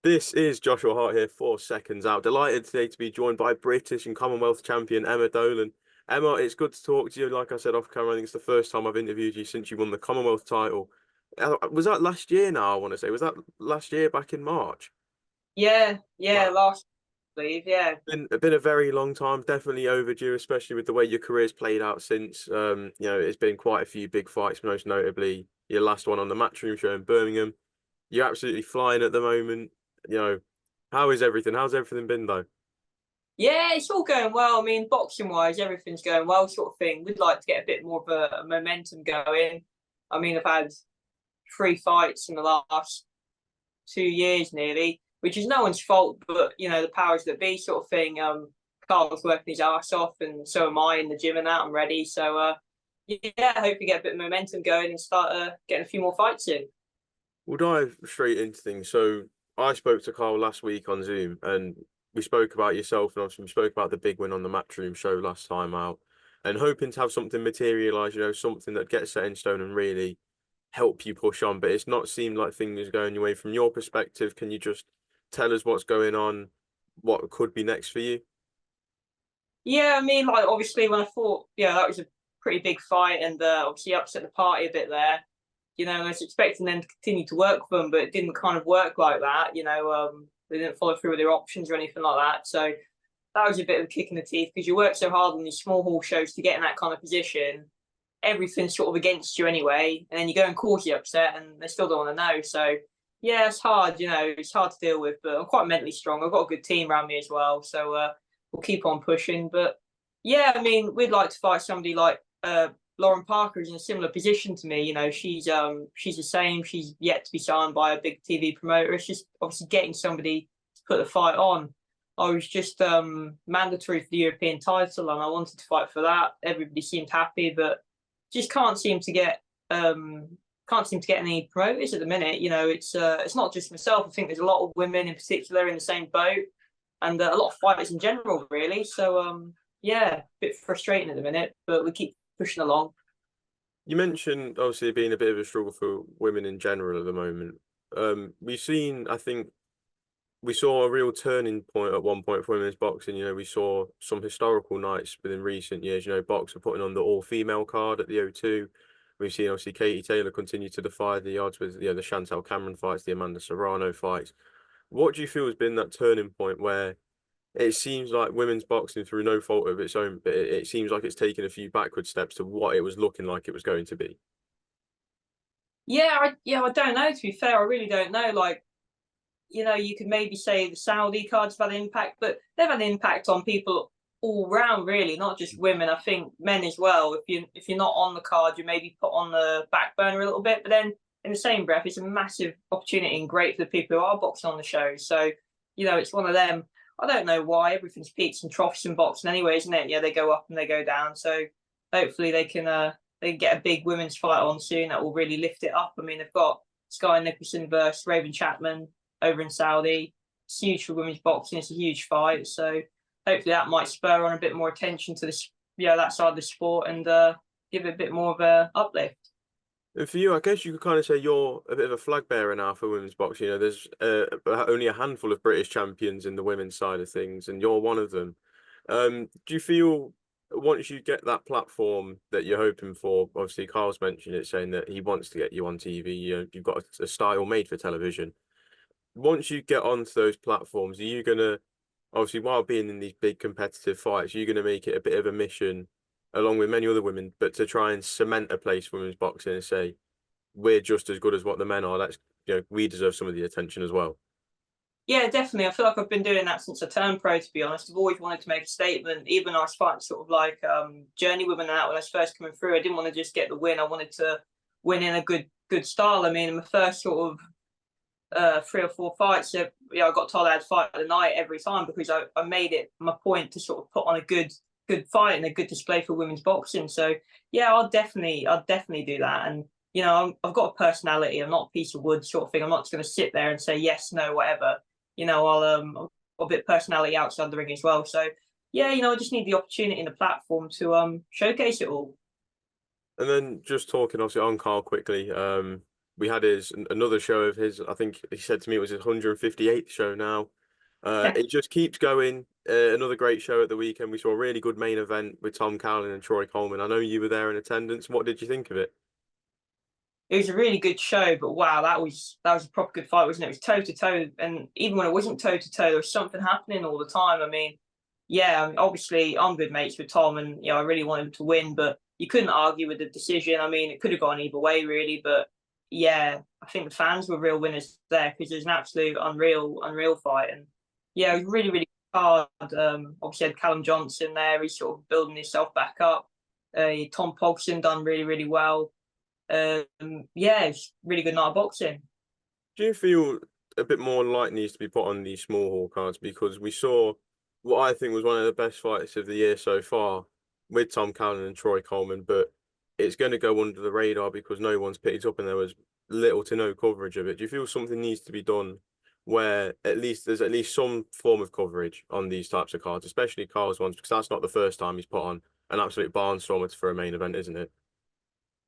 This is Joshua Hart here for Seconds Out. Delighted today to be joined by British and Commonwealth champion Emma Dolan. Emma, it's good to talk to you. Like I said off camera, I think it's the first time I've interviewed you since you won the Commonwealth title. Was that last year now, I want to say? Was that last year back in March? Yeah, Wow. last I believe, yeah. Been a very long time, definitely overdue, especially with the way your career's played out since. It's been quite a few big fights, most notably your last one on the Matchroom show in Birmingham. You're absolutely flying at the moment. You know, how is everything? How's everything been though? Yeah, it's all going well. I mean, boxing wise, everything's going well, sort of thing. We'd like to get a bit more of a momentum going. I mean, I've had 3 fights in the last 2 years nearly, which is no one's fault, but the powers that be, sort of thing. Carl's working his ass off, and so am I in the gym and that. I'm ready. So, yeah, I hope we get a bit of momentum going and start getting a few more fights in. We'll dive straight into things. So I spoke to Carl last week on Zoom, and we spoke about yourself, and obviously we spoke about the big win on the Matchroom show last time out, and hoping to have something materialize. Something that gets set in stone and really help you push on. But it's not seemed like things are going your way from your perspective. Can you just tell us what's going on, what could be next for you? Yeah, I mean, like obviously when I thought, that was a pretty big fight, and obviously upset the party a bit there. I was expecting them to continue to work with them, but it didn't kind of work like that. They didn't follow through with their options or anything like that. So that was a bit of a kick in the teeth because you work so hard on these small hall shows to get in that kind of position. Everything's sort of against you anyway, and then you go and cause the upset, and they still don't want to know. So yeah, it's hard. It's hard to deal with, but I'm quite mentally strong. I've got a good team around me as well, so we'll keep on pushing. But yeah, I mean, we'd like to fight somebody like Lauren Parker is in a similar position to me. She's the same. She's yet to be signed by a big TV promoter. It's just obviously getting somebody to put the fight on. I was just mandatory for the European title, and I wanted to fight for that. Everybody seemed happy, but just can't seem to get any promoters at the minute. It's not just myself. I think there's a lot of women in particular in the same boat, and a lot of fighters in general, really. So yeah, a bit frustrating at the minute, but we keep pushing along. You mentioned obviously being a bit of a struggle for women in general at the moment. We've seen, I think, we saw a real turning point at one point for women's boxing. We saw some historical nights within recent years. Boxer putting on the all-female card at the O2. We've seen obviously Katie Taylor continue to defy the odds with the Chantal Cameron fights, the Amanda Serrano fights. What do you feel has been that turning point where it seems like women's boxing, through no fault of its own, but it seems like it's taken a few backward steps to what it was looking like it was going to be? I don't know. To be fair, I really don't know. Like, you could maybe say the Saudi cards have had an impact, but they've had an impact on people all round, really, not just women. I think men as well. If you're not on the card, you maybe put on the back burner a little bit. But then, in the same breath, it's a massive opportunity and great for the people who are boxing on the show. So, it's one of them. I don't know why everything's peaks and troughs in boxing anyway, isn't it? Yeah, they go up and they go down. So hopefully they can get a big women's fight on soon that will really lift it up. I mean, they've got Sky Nicholson versus Raven Chapman over in Saudi. It's huge for women's boxing. It's a huge fight. So hopefully that might spur on a bit more attention to this, that side of the sport, and give it a bit more of a uplift. And for you, I guess you could kind of say you're a bit of a flag bearer now for women's boxing. There's only a handful of British champions in the women's side of things, and you're one of them. Do you feel once you get that platform that you're hoping for? Obviously, Carl's mentioned it, saying that he wants to get you on TV. You've got a style made for television. Once you get onto those platforms, are you gonna, obviously, while being in these big competitive fights, you're gonna make it a bit of a mission, along with many other women, but to try and cement a place for women's boxing and say we're just as good as what the men are. We deserve some of the attention as well. Yeah, definitely. I feel like I've been doing that since I turned pro, to be honest. I've always wanted to make a statement. Even though I was fighting sort of like journeywomen and that when I was first coming through, I didn't want to just get the win. I wanted to win in a good style. I mean, in my first sort of 3 or 4 fights, I got told I had to fight of the night every time because I made it my point to sort of put on a good fight and a good display for women's boxing. So yeah, I'll definitely do that. And I've got a personality. I'm not a piece of wood sort of thing. I'm not just going to sit there and say yes, no, whatever. I'll a bit of personality outside the ring as well. So yeah, I just need the opportunity and the platform to showcase it all. And then just talking obviously on Carl quickly, we had his another show of his. I think he said to me it was his 158th show now. It just keeps going. Another great show at the weekend. We saw a really good main event with Tom Callan and Troy Coleman. I know you were there in attendance. What did you think of it? It was a really good show, but wow, that was a proper good fight, wasn't it? It was toe to toe, and even when it wasn't toe to toe, there was something happening all the time. I mean, yeah, I mean, obviously I'm good mates with Tom, and I really wanted him to win, but you couldn't argue with the decision. I mean, it could have gone either way, really, but yeah, I think the fans were real winners there because it was an absolute unreal fight, and yeah, it was really hard. Obviously had Callum Johnson there; he's sort of building himself back up. Tom Pogson done really well. Yeah, it's really good night of boxing. Do you feel a bit more light needs to be put on these small hall cards because we saw what I think was one of the best fights of the year so far with Tom Callan and Troy Coleman, but it's going to go under the radar because no one's picked up and there was little to no coverage of it. Do you feel something needs to be done where at least there's at least some form of coverage on these types of cards, especially Carl's ones, because that's not the first time he's put on an absolute barnstormer for a main event, isn't it?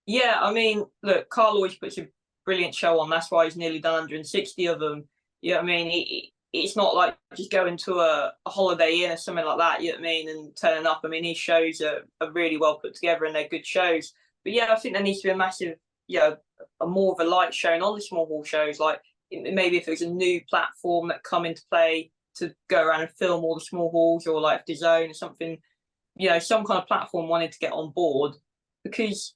Yeah, I mean, look, Carl always puts a brilliant show on. That's why he's nearly done 160 of them. You know what I mean? It's not like just going to a Holiday Inn or something like that, you know what I mean, and turning up. I mean, his shows are really well put together and they're good shows. But yeah, I think there needs to be a massive, a more of a light shown on the small hall shows. Like maybe if there's a new platform that come into play to go around and film all the small halls, or like the Zone or something, some kind of platform wanted to get on board, because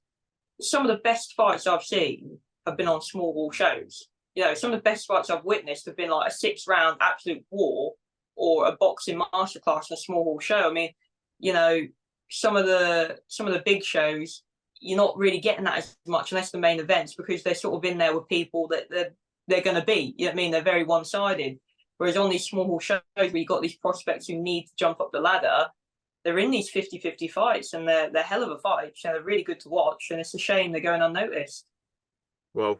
some of the best fights I've seen have been on small hall shows. Some of the best fights I've witnessed have been like a 6 round absolute war or a boxing masterclass in a small hall show. I mean, some of the big shows, you're not really getting that as much unless the main events, because they're sort of in there with people that they're going to beat. You know what I mean? They're very one sided. Whereas on these small hall shows where you've got these prospects who need to jump up the ladder, they're in these 50-50 fights, and they're hell of a fights, and they're really good to watch, and it's a shame they're going unnoticed. Well,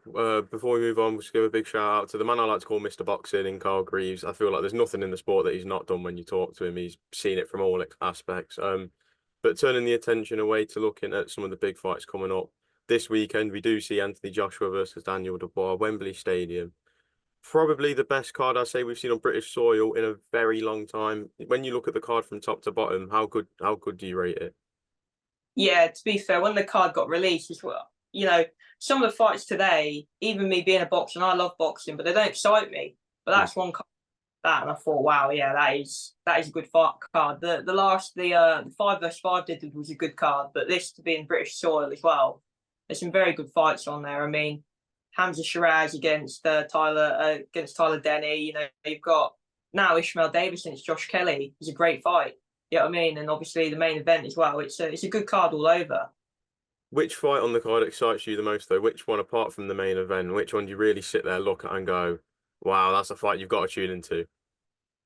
before we move on, we'll just give a big shout out to the man I like to call Mr. Boxing in Carl Greaves. I feel like there's nothing in the sport that he's not done when you talk to him. He's seen it from all aspects. But turning the attention away to looking at some of the big fights coming up this weekend, we do see Anthony Joshua versus Daniel Dubois, Wembley Stadium. Probably the best card I say we've seen on British soil in a very long time. When you look at the card from top to bottom, how good do you rate it? Yeah, to be fair, when the card got released as well, some of the fights today, even me being a boxer, and I love boxing, but they don't excite me. But that's one card that, and I thought, wow, yeah, that is a good fight card. The 5 vs 5 did was a good card, but this to be in British soil as well, there's some very good fights on there. I mean, Hamza Shiraz against Tyler Denny. You've got now Ishmael Davis against Josh Kelly. It's a great fight. You know what I mean? And obviously the main event as well. It's a good card all over. Which fight on the card excites you the most, though? Which one, apart from the main event, which one do you really sit there, look at, and go, "Wow, that's a fight you've got to tune into"?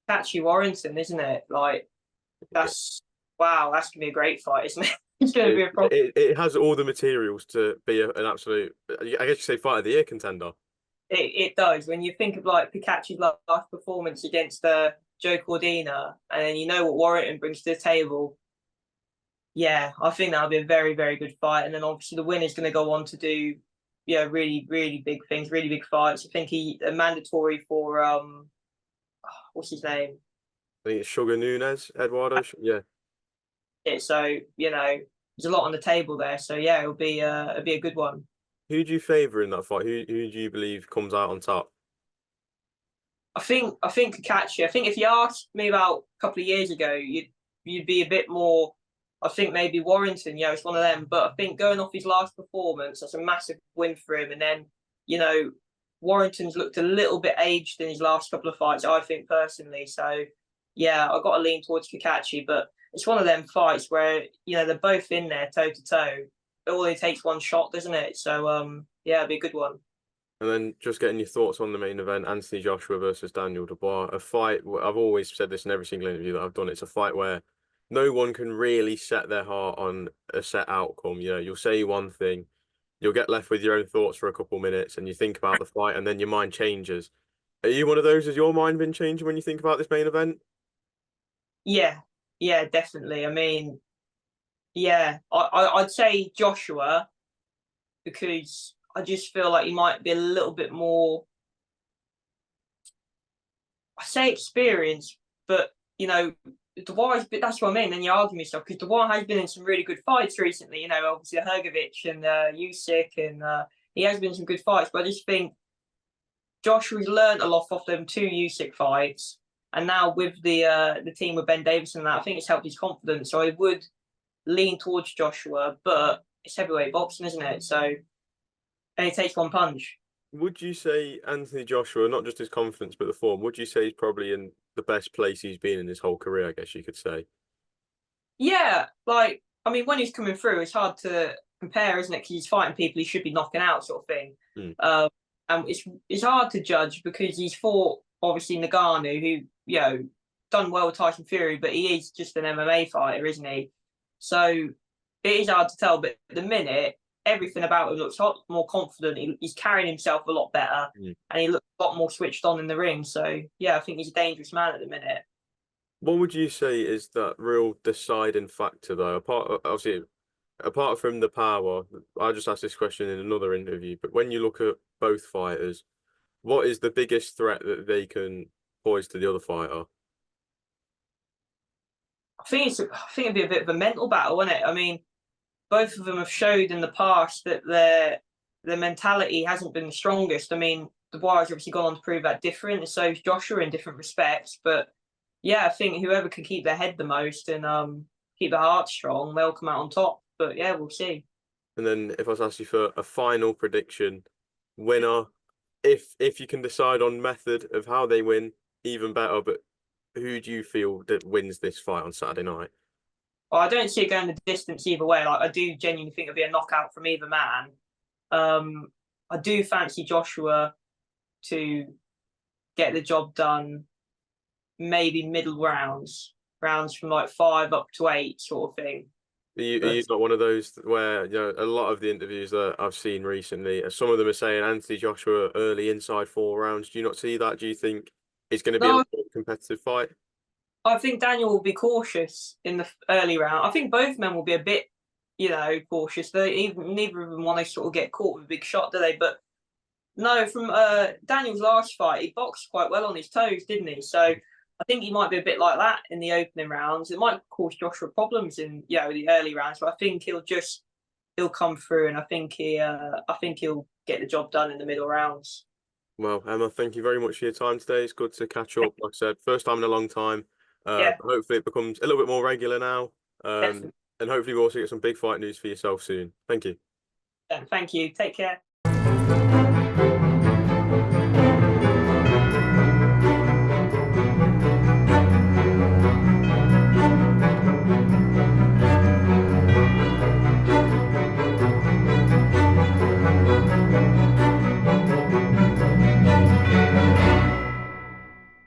Catchy Warrington, isn't it? Like Yeah. wow, that's gonna be a great fight, isn't it? It's gonna be It, a problem. it has all the materials to be an absolute, I guess you say, fight of the year contender. It does. When you think of like Pikachu's live performance against Joe Cordina, and then you know what Warrington brings to the table. Yeah, I think that'll be a very good fight. And then obviously the winner's going to go on to do, really big things, really big fights. I think he a mandatory for what's his name? I think it's Sugar Nunez, Eduardo. Yeah. So there's a lot on the table there. So yeah, it'll be a good one. Who do you favour in that fight? Who do you believe comes out on top? I think Kakashi. I think if you asked me about a couple of years ago, you'd be a bit more. I think maybe Warrington, it's one of them. But I think going off his last performance, that's a massive win for him. And then, Warrington's looked a little bit aged in his last couple of fights, I think personally. So, yeah, I've got to lean towards Kakashi. But it's one of them fights where, they're both in there toe to toe. It only takes one shot, doesn't it? So, yeah, it'll be a good one. And then just getting your thoughts on the main event, Anthony Joshua versus Daniel Dubois. A fight, I've always said this in every single interview that I've done, it's a fight where no one can really set their heart on a set outcome. You'll say one thing, you'll get left with your own thoughts for a couple minutes and you think about the fight and then your mind changes. Are you one of those? Has your mind been changing when you think about this main event? Yeah, yeah, definitely. I mean, yeah, I'd say Joshua, because I just feel like he might be a little bit more, I say experienced, but Dubois, that's what I mean. Then you argue yourself because Dubois has been in some really good fights recently. Obviously Hergovic and Usyk, and he has been in some good fights. But I just think Joshua's learned a lot off them two Usyk fights, and now with the team with Ben Davison, I think it's helped his confidence. So I would lean towards Joshua, but it's heavyweight boxing, isn't it? So and he takes one punch. Would you say Anthony Joshua, not just his confidence but the form, would you say he's probably in the best place he's been in his whole career? I guess you could say. Yeah, like I mean, when he's coming through, it's hard to compare, isn't it? Because he's fighting people he should be knocking out, sort of thing. Mm. And it's hard to judge because he's fought obviously Nagano, who done well with Tyson Fury, but he is just an MMA fighter, isn't he? So it is hard to tell. But at the minute, everything about him looks a lot more confident. He's carrying himself a lot better, and he looks a lot more switched on in the ring. So yeah, I think he's a dangerous man at the minute. What would you say is that real deciding factor, though? Apart from the power, I just asked this question in another interview, but when you look at both fighters, what is the biggest threat that they can pose to the other fighter? I think it'd be a bit of a mental battle, wouldn't it? I mean, both of them have showed in the past that their mentality hasn't been the strongest. I mean, Dubois has obviously gone on to prove that different, and so is Joshua in different respects. But yeah, I think whoever can keep their head the most and keep their heart strong, they'll come out on top. But yeah, we'll see. And then if I was to ask you for a final prediction, winner, if you can decide on method of how they win, even better. But who do you feel that wins this fight on Saturday night? Well, I don't see it going the distance either way. Like I do genuinely think it'll be a knockout from either man. I do fancy Joshua to get the job done, maybe middle rounds from like 5 up to 8 sort of thing. Are you But not one of those where a lot of the interviews that I've seen recently, some of them are saying Anthony Joshua early inside 4 rounds. Do you not see that? Do you think it's going to be a no, more competitive fight? I think Daniel will be cautious in the early round. I think both men will be a bit, cautious. Neither of them want to sort of get caught with a big shot, do they? But no, from Daniel's last fight, he boxed quite well on his toes, didn't he? So I think he might be a bit like that in the opening rounds. It might cause Joshua problems in the early rounds, but I think he'll come through, and I think he'll get the job done in the middle rounds. Well, Emma, thank you very much for your time today. It's good to catch up. Like I said, first time in a long time. Yeah, Hopefully it becomes a little bit more regular now. definitely. And hopefully we'll also get some big fight news for yourself soon. Thank you. Thank you. Take care.